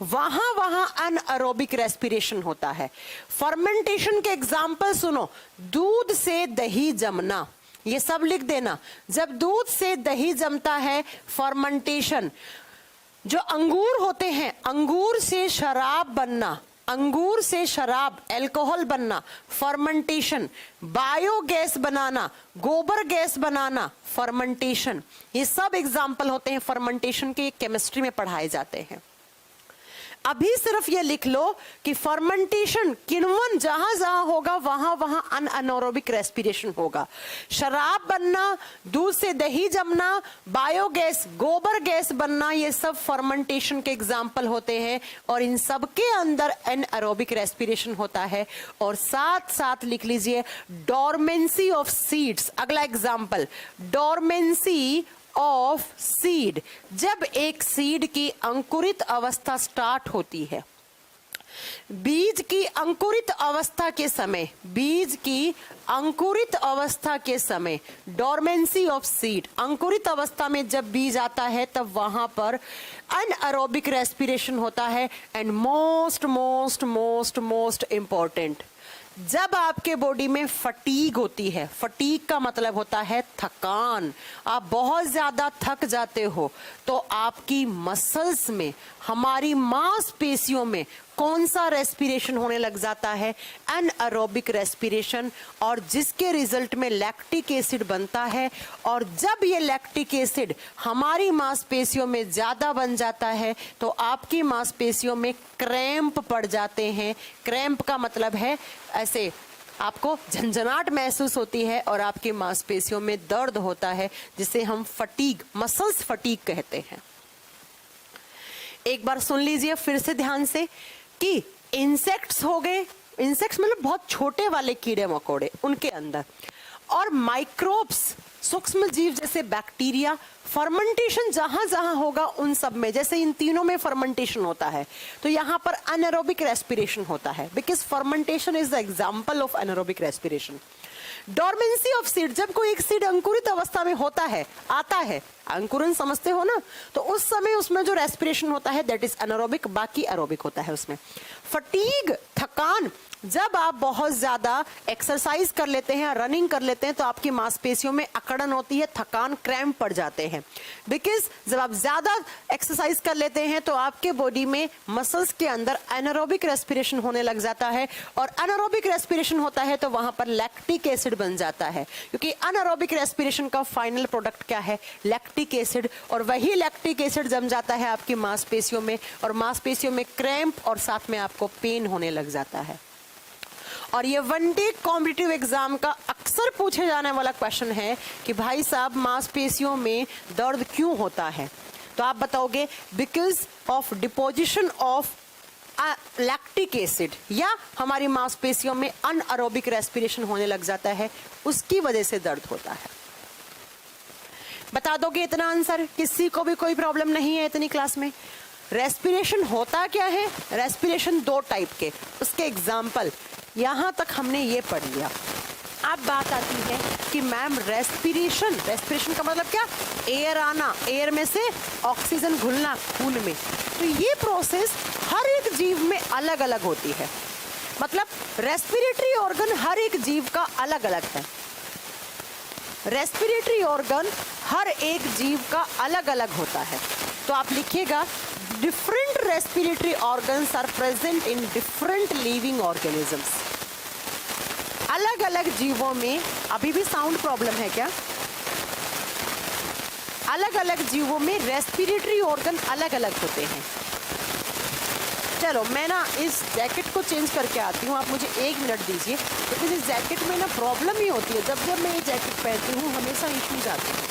S1: वहां वहां अनएरोबिक रेस्पिरेशन होता है। फर्मेंटेशन के एग्जाम्पल सुनो, दूध से दही जमना, ये सब लिख देना। जब दूध से दही जमता है फर्मेंटेशन। जो अंगूर होते हैं, अंगूर से शराब बनना, अंगूर से शराब, अल्कोहल बनना, फर्मेंटेशन। बायोगैस बनाना, गोबर गैस बनाना, फर्मेंटेशन। ये सब एग्जाम्पल होते हैं फर्मेंटेशन के, केमिस्ट्री में पढ़ाए जाते हैं। अभी सिर्फ ये लिख लो कि फर्मेंटेशन, किण्वन जहां जहां होगा वहां वहां अनएरोबिक रेस्पिरेशन होगा। शराब बनना, दूध से दही जमना, बायोगैस, गोबर गैस बनना, ये सब फर्मेंटेशन के एग्जाम्पल होते हैं, और इन सब के अंदर एनारोबिक रेस्पिरेशन होता है। और साथ साथ लिख लीजिए डोरमेंसी ऑफ सीड्स। अगला एग्जाम्पल, डोरमेंसी ऑफ सीड। जब एक सीड की अंकुरित अवस्था स्टार्ट होती है, बीज की अंकुरित अवस्था के समय, बीज की अंकुरित अवस्था के समय, डोरमेंसी ऑफ सीड, अंकुरित अवस्था में जब बीज आता है तब वहां पर अनएरोबिक रेस्पिरेशन होता है। And most most most most important, जब आपके बॉडी में फटीग होती है, फटीग का मतलब होता है थकान, आप बहुत ज्यादा थक जाते हो, तो आपकी मसल्स में, हमारी मांसपेशियों में कौन सा रेस्पिरेशन होने लग जाता है? एनारोबिक रेस्पिरेशन, और जिसके रिजल्ट में लैक्टिक एसिड बनता है। और जब ये लैक्टिक एसिड हमारी मांसपेशियों में ज्यादा बन जाता है तो आपकी मांसपेशियों में क्रैम्प पड़ जाते हैं। क्रैम्प का मतलब है ऐसे आपको झंझनाहट महसूस होती है और आपकी मांसपेशियों में दर्द होता है, जिसे हम फटीग, मसल्स फटीग कहते हैं। एक बार सुन लीजिए फिर से ध्यान से कि इंसेक्ट्स हो गए, इंसेक्ट्स मतलब बहुत छोटे वाले कीड़े मकोड़े, उनके अंदर, और माइक्रोब्स, सूक्ष्म जीव जैसे बैक्टीरिया, फर्मेंटेशन जहां जहां होगा उन सब में, जैसे इन तीनों में फर्मेंटेशन होता है तो यहां पर अनएरोबिक रेस्पिरेशन होता है, because fermentation is the example of anaerobic respiration. Dormancy of seed, जब कोई एक सीड अंकुरित अवस्था में होता है, आता है, अंकुरन समझते हो ना, तो उस समय उसमें जो रेस्पिरेशन होता है दैट इज अनएरोबिक, बाकी एरोबिक होता है उसमें। फटीग, थकान, जब आप बहुत ज्यादा एक्सरसाइज कर लेते हैं, रनिंग कर लेते हैं, तो आपकी मांसपेशियों में अकड़न होती है, थकान, क्रैम्प पड़ जाते हैं। बिकॉज जब आप ज्यादा एक्सरसाइज कर लेते हैं तो आपके बॉडी में मसल्स के अंदर एनारोबिक रेस्पिरेशन होने लग जाता है, और एनारोबिक रेस्पिरेशन होता है तो वहां पर लैक्टिक एसिड बन जाता है, क्योंकि एनारोबिक रेस्पिरेशन का फाइनल प्रोडक्ट क्या है? Lactic acid. और वही लैक्टिक एसिड जम जाता है आपकी मांसपेशियों में, और मांसपेशियों में क्रैम्प और साथ में आपको पेन होने लग जाता है। और ये वन डे कॉम्पिटिटिव एग्जाम का अक्सर पूछे जाने वाला क्वेश्चन है कि भाई साहब मांसपेशियों में दर्द क्यों होता है? तो आप बताओगे because of deposition of lactic acid या हमारी मांसपेशियों में अनएरोबिक रेस्पिरेशन होने लग जाता है, उसकी वजह से दर्द होता है। बता दोगे इतना आंसर? किसी को भी कोई प्रॉब्लम नहीं है इतनी क्लास में? रेस्पिरेशन होता क्या है? रेस्पिरेशन दो टाइप के, उसके एग्जाम्पल यहां तक हमने ये पढ़ लिया। अब बात आती है कि मैम रेस्पिरेशन का मतलब क्या? एयर आना, एयर में से ऑक्सीजन घुलना खून में। तो ये प्रोसेस हर एक जीव में अलग अलग होती है, मतलब रेस्पिरेटरी ऑर्गन हर एक जीव का अलग अलग है। रेस्पिरेटरी ऑर्गन हर एक जीव का अलग अलग होता है। तो आप लिखिएगा different respiratory organs are present in different living organisms. अलग अलग जीवों में, अभी भी साउंड प्रॉब्लम है क्या? अलग अलग जीवों में रेस्पिरेटरी ऑर्गन अलग अलग होते हैं। चलो मैं ना इस जैकेट को चेंज करके आती हूँ, आप मुझे 1 मिनट दीजिए, क्योंकि इस जैकेट में ना प्रॉब्लम ही होती है। जब जब मैं ये जैकेट पहनती हूँ हमेशा इश्यूज आते हैं।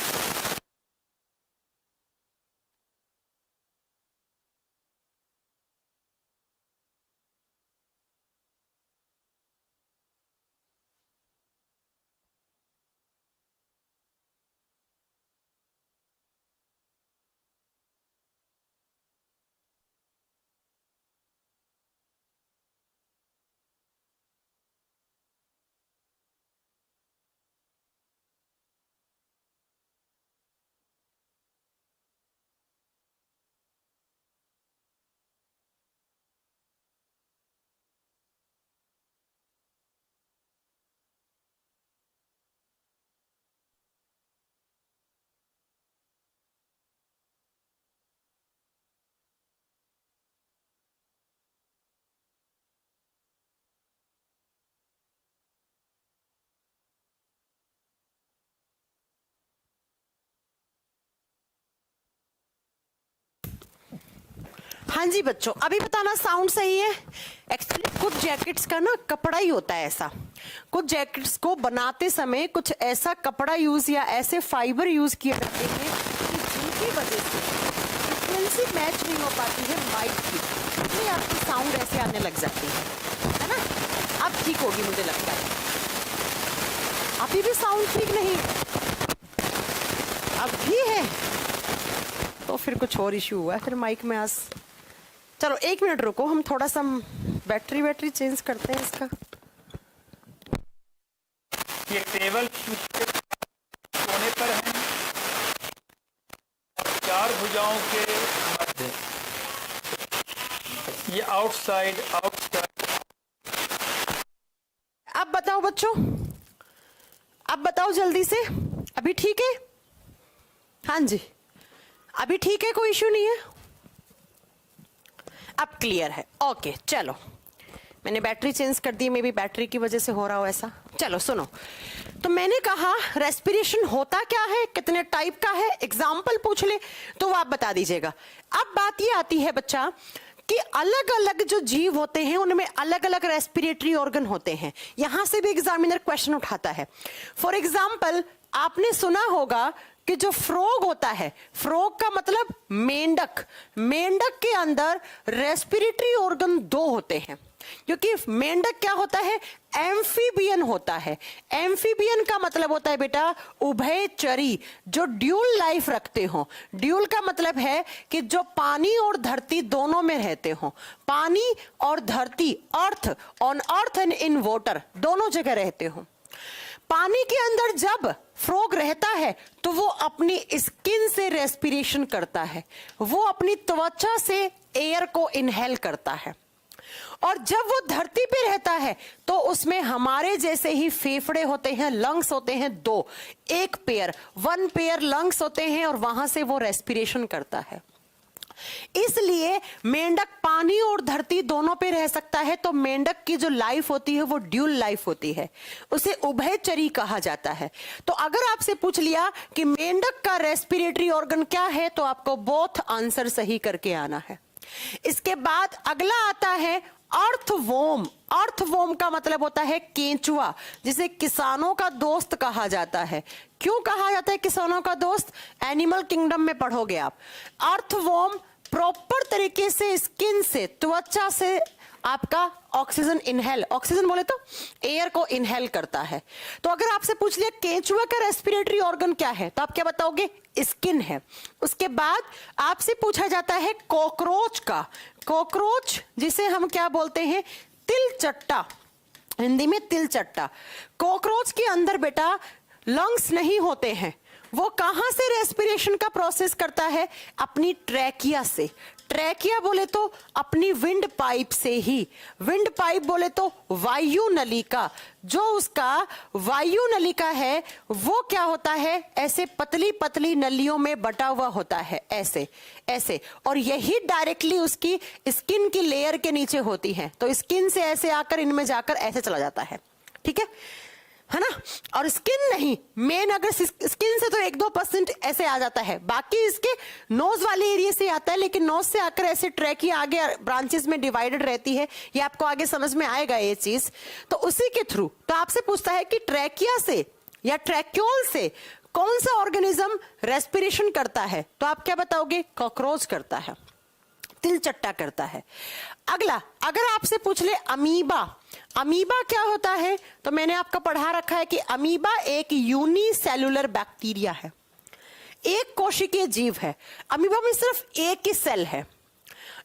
S1: हाँ जी बच्चों, अभी बताना साउंड सही है? एक्चुअली कुछ जैकेट्स का ना कपड़ा ही होता है ऐसा, कुछ जैकेट्स को बनाते समय कुछ ऐसा कपड़ा यूज या ऐसे फाइबर यूज किए जाते हैं कि जिनकी वजह से फ्रीक्वेंसी मैच नहीं हो पाती है माइक की, इसलिए आपकी साउंड ऐसे आने लग जाती है ना? अब ठीक होगी मुझे लगता है। अभी भी साउंड ठीक नहीं है? अब भी है तो फिर कुछ और इश्यू हुआ है फिर माइक में। आज चलो 1 मिनट रुको, हम थोड़ा सा बैटरी चेंज करते हैं इसका।
S2: ये टेबल कोने पर है और 4 भुजाओं के मध्य, ये आउटसाइड।
S1: अब बताओ बच्चों, अब बताओ जल्दी से, अभी ठीक है? हाँ जी, अभी ठीक है, कोई इश्यू नहीं है, अब क्लियर है। ओके चलो, मैंने बैटरी चेंज कर दी, मे बी बैटरी की वजह से हो रहा हो ऐसा। चलो सुनो, तो मैंने कहा रेस्पिरेशन होता क्या है, कितने टाइप का है, एग्जाम्पल पूछ ले तो वो आप बता दीजिएगा। अब बात ये आती है बच्चा कि अलग अलग जो जीव होते हैं उनमें अलग अलग रेस्पिरेटरी ऑर्गन होते हैं। यहां से भी एग्जामिनर क्वेश्चन उठाता है। फॉर एग्जाम्पल आपने सुना होगा कि जो फ्रॉग होता है, फ्रॉग का मतलब मेंढक, मेंढक के अंदर रेस्पिरेटरी ऑर्गन 2 होते हैं, क्योंकि मेंढक क्या होता है? एम्फीबियन होता है। एम्फीबियन का मतलब होता है बेटा उभयचरी, जो ड्यूल लाइफ रखते हो। ड्यूल का मतलब है कि जो पानी और धरती दोनों में रहते हो, पानी और धरती, earth, on earth and in water, दोनों जगह रहते हो। पानी के अंदर जब फ्रॉग रहता है तो वो अपनी स्किन से रेस्पिरेशन करता है, वो अपनी त्वचा से एयर को इनहेल करता है। और जब वो धरती पे रहता है तो उसमें हमारे जैसे ही फेफड़े होते हैं, लंग्स होते हैं 2, एक पेयर, 1 पेयर लंग्स होते हैं और वहां से वो रेस्पिरेशन करता है। इसलिए मेंढक पानी और धरती दोनों पे रह सकता है। तो मेंढक की जो लाइफ होती है वो ड्यूल लाइफ होती है, उसे उभयचरी कहा जाता है। तो अगर आपसे पूछ लिया कि मेंढक का रेस्पिरेटरी ऑर्गन क्या है तो आपको बोथ आंसर सही करके आना है। इसके बाद अगला आता है अर्थवॉर्म। अर्थवॉर्म का मतलब होता है केंचुआ, जिसे किसानों का दोस्त कहा जाता है। क्यों कहा जाता है किसानों का दोस्त? एनिमल किंगडम में पढ़ोगे आप। अर्थवॉर्म प्रॉपर तरीके से स्किन से, त्वचा से आपका ऑक्सीजन इनहेल, ऑक्सीजन बोले तो एयर को इनहेल करता है। तो अगर आपसे पूछ लिया केंचुआ का रेस्पिरेटरी ऑर्गन क्या है, तो आप क्या बताओगे? स्किन है। उसके बाद आपसे पूछा जाता है कॉकरोच का, कॉकरोच जिसे हम क्या बोलते हैं? तिलचट्टा, हिंदी में तिलचट्टा। कॉकरोच के अंदर बेटा लंग्स नहीं होते हैं, वो कहां से रेस्पिरेशन का प्रोसेस करता है? अपनी ट्रैकिया से। ट्रैकिया बोले तो अपनी विंड पाइप से ही, विंड पाइप बोले तो वायु नलिका, जो उसका वायु नलिका है वो क्या होता है? ऐसे पतली पतली नलियों में बटा हुआ होता है, ऐसे ऐसे, और यही डायरेक्टली उसकी स्किन की लेयर के नीचे होती है। तो स्किन से ऐसे आकर इनमें जाकर ऐसे चला जाता है, ठीक है ना? और स्किन नहीं, मेन अगर स्किन से तो 1-2% ऐसे आ जाता है, बाकी इसके नोज वाले एरिया से आता है, लेकिन नोज से आकर ऐसे ट्रैकिया आगे ब्रांचेस में डिवाइडेड रहती है। ये आपको आगे समझ में आएगा ये चीज। तो उसी के थ्रू तो आपसे पूछता है कि ट्रैकिया से या ट्रैक्यूल से कौन सा ऑर्गेनिज्म रेस्पिरेशन करता है? तो आप क्या बताओगे? कॉकरोच करता है, तिलचट्टा करता है। अगला, अगर आपसे पूछ ले अमीबा, अमीबा क्या होता है? तो मैंने आपको पढ़ा रखा है कि अमीबा एक यूनिसेलुलर बैक्टीरिया है, एक कोशिकीय जीव है। अमीबा में सिर्फ एक ही सेल है,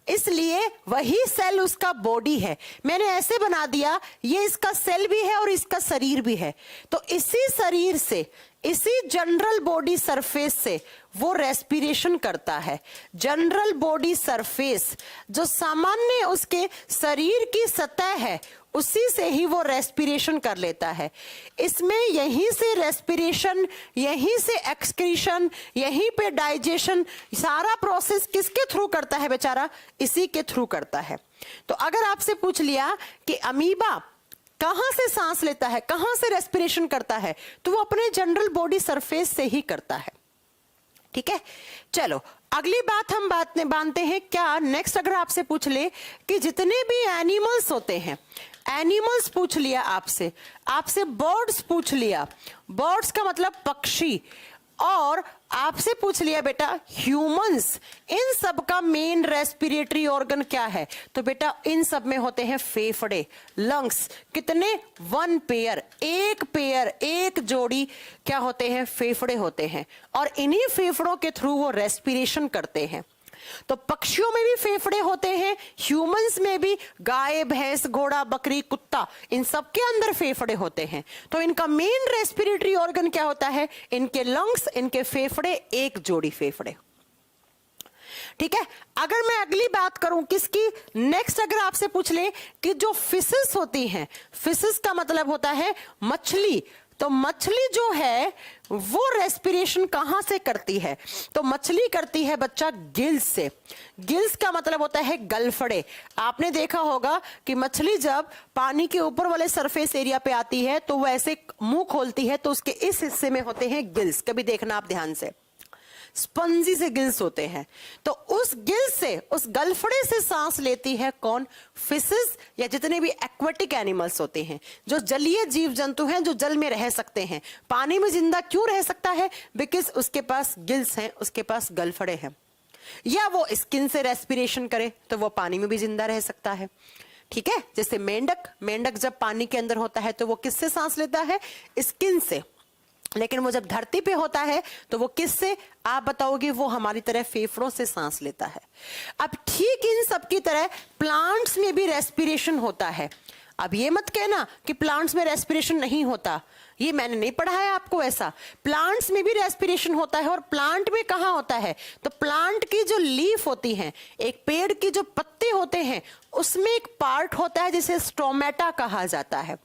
S1: इसलिए वही सेल उसका बॉडी है। मैंने ऐसे बना दिया, ये इसका सेल भी है और इसका शरीर भी है। तो इसी शरीर से, इसी जनरल बॉडी सरफेस से वो रेस्पिरेशन करता है। जनरल बॉडी सरफेस जो सामान्य उसके शरीर की सतह है, उसी से ही वो रेस्पिरेशन कर लेता है। इसमें यहीं से रेस्पिरेशन, यहीं से एक्सक्रीशन, यहीं पे डाइजेशन, सारा प्रोसेस किसके थ्रू करता है बेचारा? इसी के थ्रू करता है। तो अगर आपसे पूछ लिया कि अमीबा कहां से सांस लेता है, कहां से रेस्पिरेशन करता है, तो वो अपने जनरल बॉडी सरफेस से ही करता है, ठीक है? चलो अगली बात हम बांधते हैं क्या? नेक्स्ट अगर आपसे पूछ ले कि जितने भी एनिमल्स होते हैं, एनिमल्स पूछ लिया आपसे, आपसे बर्ड्स पूछ लिया, बर्ड्स का मतलब पक्षी, और आपसे पूछ लिया बेटा ह्यूमंस, इन सब का मेन रेस्पिरेटरी ऑर्गन क्या है? तो बेटा इन सब में होते हैं फेफड़े, लंग्स। कितने? 1 पेयर, एक पेयर, एक जोड़ी क्या होते हैं? फेफड़े होते हैं, और इन्हीं फेफड़ों के थ्रू वो रेस्पिरेशन करते हैं। तो पक्षियों में भी फेफड़े होते हैं, ह्यूमंस में भी, गाय, भैंस, घोड़ा, बकरी, कुत्ता, इन सब के अंदर फेफड़े होते हैं। तो इनका मेन रेस्पिरेटरी ऑर्गन क्या होता है? इनके लंग्स, इनके फेफड़े, एक जोड़ी फेफड़े, ठीक है? अगर मैं अगली बात करूं किसकी, नेक्स्ट अगर आपसे पूछ ले कि जो फिशेस होती हैं, फिशेस का मतलब होता है मछली, तो मछली जो है वो रेस्पिरेशन कहां से करती है? तो मछली करती है बच्चा गिल्स से। गिल्स का मतलब होता है गलफड़े। आपने देखा होगा कि मछली जब पानी के ऊपर वाले सरफेस एरिया पे आती है तो वो ऐसे मुंह खोलती है, तो उसके इस हिस्से में होते हैं गिल्स। कभी देखना आप ध्यान से, स्पंजी से गिल्स होते हैं। तो उस गिल्स से, उस गलफड़े से सांस लेती है कौन? फिशेस, या जितने भी एक्वेटिक एनिमल्स होते हैं, जो जलीय जीव जंतु हैं, जो जल में रह सकते हैं। पानी में जिंदा क्यों रह सकता है? बिकॉज उसके पास गिल्स हैं, उसके पास गलफड़े हैं। या वो स्किन से रेस्पिरेशन करे तो वो पानी में भी जिंदा रह सकता है, ठीक है? जैसे मेंढक, मेंढक जब पानी के अंदर होता है तो वो किससे सांस लेता है? स्किन से। लेकिन वो जब धरती पे होता है तो वो किससे? आप बताओगे? वो हमारी तरह फेफड़ों से सांस लेता है। अब ठीक इन सब की तरह प्लांट्स में भी रेस्पिरेशन होता है। अब ये मत कहना कि प्लांट्स में रेस्पिरेशन नहीं होता, ये मैंने नहीं पढ़ा है आपको ऐसा। प्लांट्स में भी रेस्पिरेशन होता है। और प्लांट में कहाँ होता है? तो प्लांट की जो लीफ होती हैं, एक पेड़ की जो पत्ते होते हैं, उसमें एक पार्ट होता है जिसे स्टोमेटा कहा जाता है।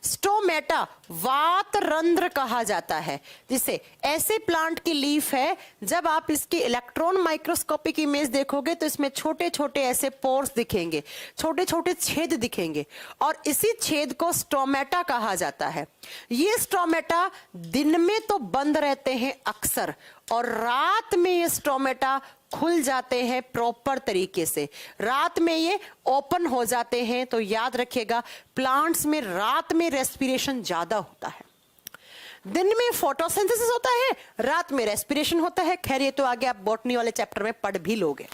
S1: स्टोमेटा वात रंध्र कहा जाता है, जिसे ऐसे प्लांट की लीफ है, जब आप इसकी इलेक्ट्रॉन माइक्रोस्कोपिक इमेज देखोगे तो इसमें छोटे छोटे ऐसे पोर्स दिखेंगे, छोटे छोटे छेद दिखेंगे, और इसी छेद को स्टोमेटा कहा जाता है। ये स्टोमेटा दिन में तो बंद रहते हैं अक्सर, और रात में ये स्टोमेटा खुल जाते हैं प्रॉपर तरीके से, रात में ये ओपन हो जाते हैं। तो याद रखिएगा, प्लांट्स में रात में रेस्पिरेशन ज्यादा होता है। दिन में फोटोसिंथेसिस होता है, रात में रेस्पिरेशन होता है। खैर ये तो आगे आप बॉटनी वाले चैप्टर में पढ़ भी लोगे।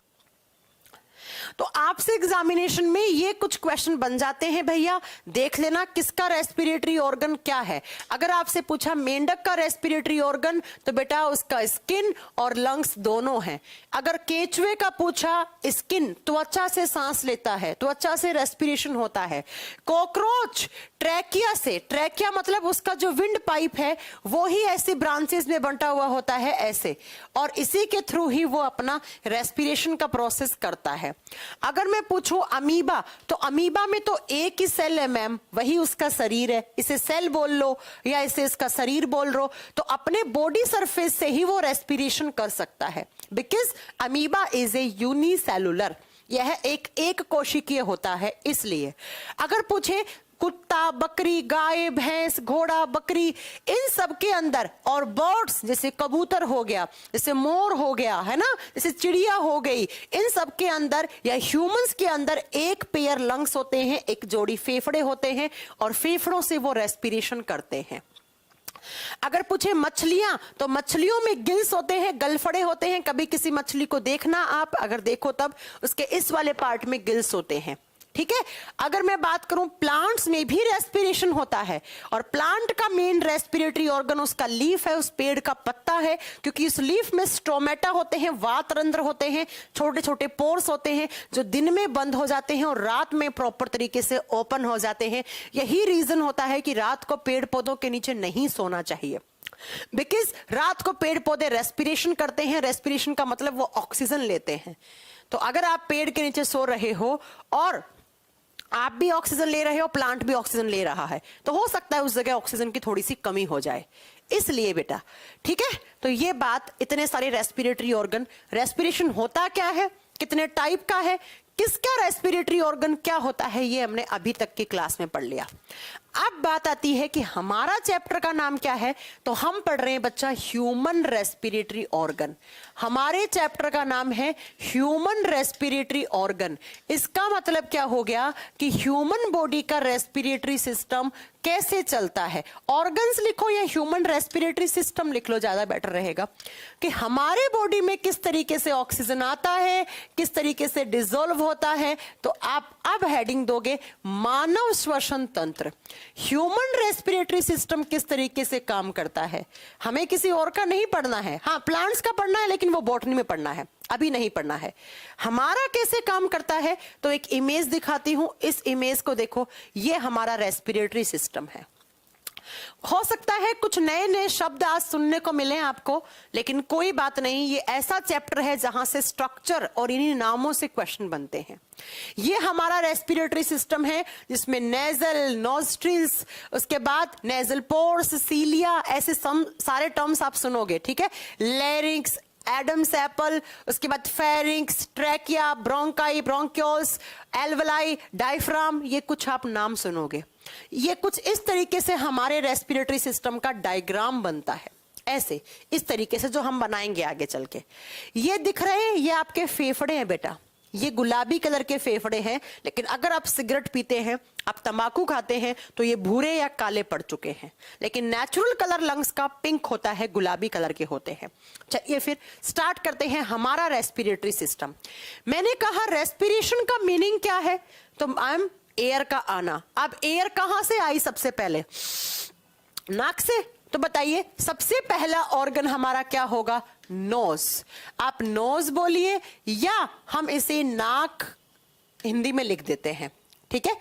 S1: तो आपसे एग्जामिनेशन में ये कुछ क्वेश्चन बन जाते हैं भैया, देख लेना किसका रेस्पिरेटरी ऑर्गन क्या है। अगर आपसे पूछा मेंढक का रेस्पिरेटरी ऑर्गन, तो बेटा उसका स्किन और लंग्स दोनों हैं। अगर केचुए का पूछा, स्किन त्वचा से सांस लेता है, त्वचा से रेस्पिरेशन होता है। कॉकरोच ट्रैकिया से, ट्रैकिया मतलब उसका जो विंड पाइप है वो ही ऐसी ब्रांचेस में बंटा हुआ होता है ऐसे, और इसी के थ्रू ही वो अपना रेस्पिरेशन का प्रोसेस करता है। अगर मैं पूछूं अमीबा, तो अमीबा में तो एक ही सेल है मैम, वही उसका शरीर है, इसे सेल बोल लो या इसे इसका शरीर बोल लो, तो अपने बॉडी सरफेस से ही वो रेस्पिरेशन कर सकता है, because amoeba is a unicellular, यह एक कोशिकीय होता है इसलिए। अगर पूछे कुत्ता, बकरी, गाय, भैंस, घोड़ा, बकरी, इन सब के अंदर, और बर्ड्स जैसे कबूतर हो गया, जैसे मोर हो गया, है ना, जैसे चिड़िया हो गई, इन सब के अंदर या ह्यूमंस के अंदर एक पेयर लंग्स होते हैं, एक जोड़ी फेफड़े होते हैं, और फेफड़ों से वो रेस्पिरेशन करते हैं। अगर पूछे मछलियां, तो मछलियों में गिल्स होते हैं, गलफड़े होते हैं। कभी किसी मछली को देखना आप, अगर देखो तब उसके इस वाले पार्ट में गिल्स होते हैं, ठीक है। अगर मैं बात करूं प्लांट्स में भी रेस्पिरेशन होता है, और प्लांट का मेन रेस्पिरेटरी ऑर्गन उसका लीफ है, उस पेड़ का पत्ता है, क्योंकि उस लीफ में स्टोमेटा होते हैं, वातरंध्र होते हैं, छोटे छोटे पोर्स होते हैं जो दिन में बंद हो जाते हैं और रात में प्रॉपर तरीके से ओपन हो जाते हैं। यही रीजन होता है कि रात को पेड़ पौधों के नीचे नहीं सोना चाहिए, बिकॉज रात को पेड़ पौधे रेस्पिरेशन करते हैं। रेस्पिरेशन का मतलब वो ऑक्सीजन लेते हैं। तो अगर आप पेड़ के नीचे सो रहे हो और आप भी ऑक्सीजन ले रहे हो, प्लांट भी ऑक्सीजन ले रहा है, तो हो सकता है उस जगह ऑक्सीजन की थोड़ी सी कमी हो जाए, इसलिए बेटा, ठीक है। तो ये बात, इतने सारे रेस्पिरेटरी ऑर्गन, रेस्पिरेशन होता क्या है, कितने टाइप का है, किसका रेस्पिरेटरी ऑर्गन क्या होता है, ये हमने अभी तक की क्लास में पढ़ लिया। अब बात आती है कि हमारा चैप्टर का नाम क्या है, तो हम पढ़ रहे हैं बच्चा ह्यूमन रेस्पिरेटरी ऑर्गन। हमारे चैप्टर का नाम है ह्यूमन रेस्पिरेटरी ऑर्गन। इसका मतलब क्या हो गया कि ह्यूमन बॉडी का रेस्पिरेटरी सिस्टम कैसे चलता है। ऑर्गन्स लिखो या ह्यूमन रेस्पिरेटरी सिस्टम लिख लो, ज्यादा बेटर रहेगा, कि हमारे बॉडी में किस तरीके से ऑक्सीजन आता है, किस तरीके से डिसॉल्व होता है। तो आप अब हेडिंग दोगे मानव श्वसन तंत्र। ह्यूमन रेस्पिरेटरी सिस्टम किस तरीके से काम करता है, हमें किसी और का नहीं पढ़ना है। हाँ, प्लांट्स का पढ़ना है, लेकिन वो बॉटनी में पढ़ना है, अभी नहीं पढ़ना है। हमारा कैसे काम करता है, तो एक इमेज दिखाती हूं, इस इमेज को देखो, ये हमारा रेस्पिरेटरी सिस्टम है। हो सकता है कुछ नए नए शब्द आज सुनने को मिले आपको, लेकिन कोई बात नहीं, ये ऐसा चैप्टर है जहां से स्ट्रक्चर और इन्हीं नामों से क्वेश्चन बनते हैं। ये हमारा रेस्पिरेटरी सिस्टम है, जिसमें नेजल, नोस्ट्रिल्स, उसके बाद नेजल पोर्स, सीलिया, ऐसे सारे टर्म्स आप सुनोगे, ठीक है। लैरिंक्स, एडम्स एप्पल, उसके बाद pharynx, trachea, bronchi, bronchioles, alveoli, diaphragm, ये कुछ आप नाम सुनोगे। ये कुछ इस तरीके से हमारे रेस्पिरेटरी सिस्टम का डायग्राम बनता है, ऐसे इस तरीके से, जो हम बनाएंगे आगे चल के। ये दिख रहे हैं, ये आपके फेफड़े हैं बेटा, ये गुलाबी कलर के फेफड़े हैं। लेकिन अगर आप सिगरेट पीते हैं, आप तंबाकू खाते हैं, तो ये भूरे या काले पड़ चुके हैं। लेकिन नेचुरल कलर लंग्स का पिंक होता है, गुलाबी कलर के होते हैं। चलिए फिर स्टार्ट करते हैं हमारा रेस्पिरेटरी सिस्टम। मैंने कहा रेस्पिरेशन का मीनिंग क्या है, तो आई एम एयर का आना। अब एयर कहां से आई, सबसे पहले नाक से। तो बताइए सबसे पहला ऑर्गन हमारा क्या होगा, नोज। आप नोज बोलिए या हम इसे नाक हिंदी में लिख देते हैं, ठीक है।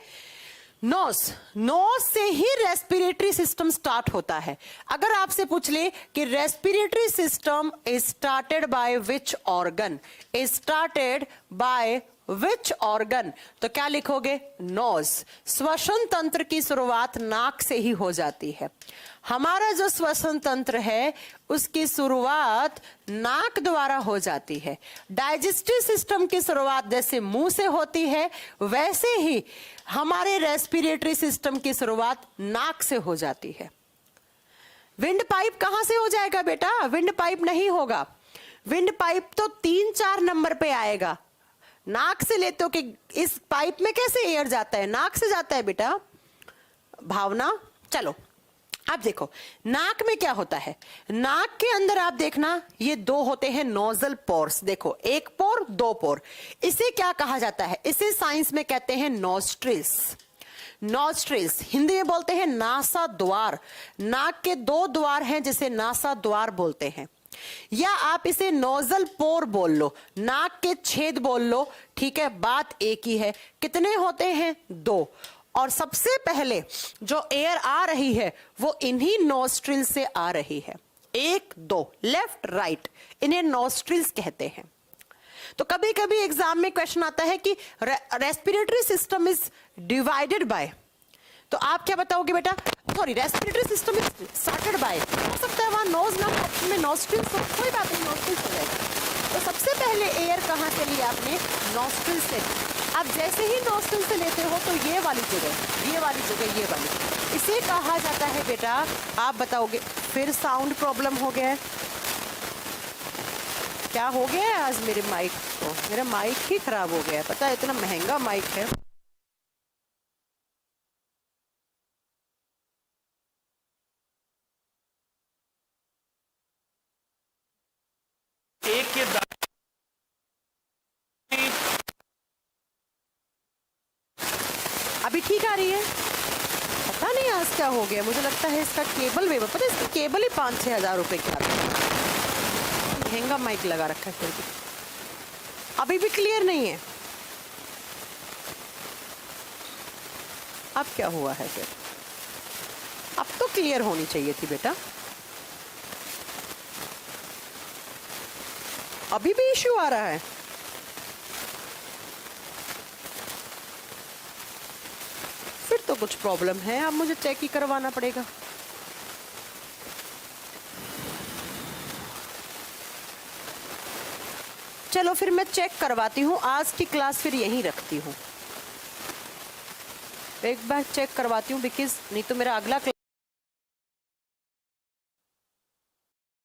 S1: नोज, नोज से ही रेस्पिरेटरी सिस्टम स्टार्ट होता है। अगर आपसे पूछ ले कि respiratory system is started by which organ, is started by which organ, तो क्या लिखोगे, नोज। श्वसन तंत्र की शुरुआत नाक से ही हो जाती है। हमारा जो श्वसन तंत्र है उसकी शुरुआत नाक द्वारा हो जाती है। डाइजेस्टिव सिस्टम की शुरुआत जैसे मुंह से होती है, वैसे ही हमारे रेस्पिरेटरी सिस्टम की शुरुआत नाक से हो जाती है। विंड पाइप कहां से हो जाएगा बेटा, विंड पाइप नहीं होगा। विंड पाइप तो 3-4 नंबर पे आएगा। नाक से लेते हो कि इस पाइप में कैसे एयर जाता है, नाक से जाता है बेटा, भावना। चलो अब देखो नाक में क्या होता है, नाक के अंदर आप देखना ये दो होते हैं नोजल पोर्स, देखो एक पोर दो पोर, इसे क्या कहा जाता है, इसे साइंस में कहते हैं नॉस्ट्रिल्स। नॉस्ट्रिल्स हिंदी में बोलते हैं नासा द्वार, नाक के दो द्वार हैं जिसे नासा द्वार बोलते हैं, या आप इसे नोजल पोर बोल लो, नाक के छेद बोल लो, ठीक है, बात एक ही है। कितने होते हैं, दो, और सबसे पहले जो एयर आ रही है वो इन्हीं नॉस्ट्रिल से आ रही है, एक दो, लेफ्ट राइट, इन्हें नॉस्ट्रिल्स कहते हैं। तो कभी कभी एग्जाम में क्वेश्चन आता है कि respiratory system is divided by, तो आप क्या बताओगे बेटा, sorry respiratory system is started by, हो सकता है वहां नोज ना ऑप्शन में नॉस्ट्रिल्स, तो कोई बात नहीं, नॉस्ट्रिल्स हो जाएगा। तो सबसे पहले एयर कहां से ली आपने, नॉस्ट्रिल से। अब जैसे ही नॉस्ट्रिल से लेते हो तो ये वाली जगह, ये वाली जगह, ये वाली, इसे कहा जाता है बेटा, आप बताओगे, फिर साउंड प्रॉब्लम हो गया है, क्या हो गया है आज मेरे माइक को, मेरा माइक ही खराब हो गया है, पता है इतना महंगा माइक है।
S2: एक के दाएं
S1: अभी ठीक आ रही है, पता नहीं आज क्या हो गया, मुझे लगता है इसका केबल वेबर, पता है इसका केबल ही 5-6 हजार रुपए का आता है, महंगा माइक लगा रखा है, फिर भी अभी भी क्लियर नहीं है। अब क्या हुआ है फिर, अब तो क्लियर होनी चाहिए थी बेटा, अभी भी इश्यू आ रहा है। फिर तो कुछ प्रॉब्लम है, अब मुझे चेक ही करवाना पड़ेगा। चलो फिर मैं चेक करवाती हूँ, आज की क्लास फिर यहीं रखती हूँ, एक बार चेक करवाती हूँ, बिकॉज नहीं तो मेरा अगला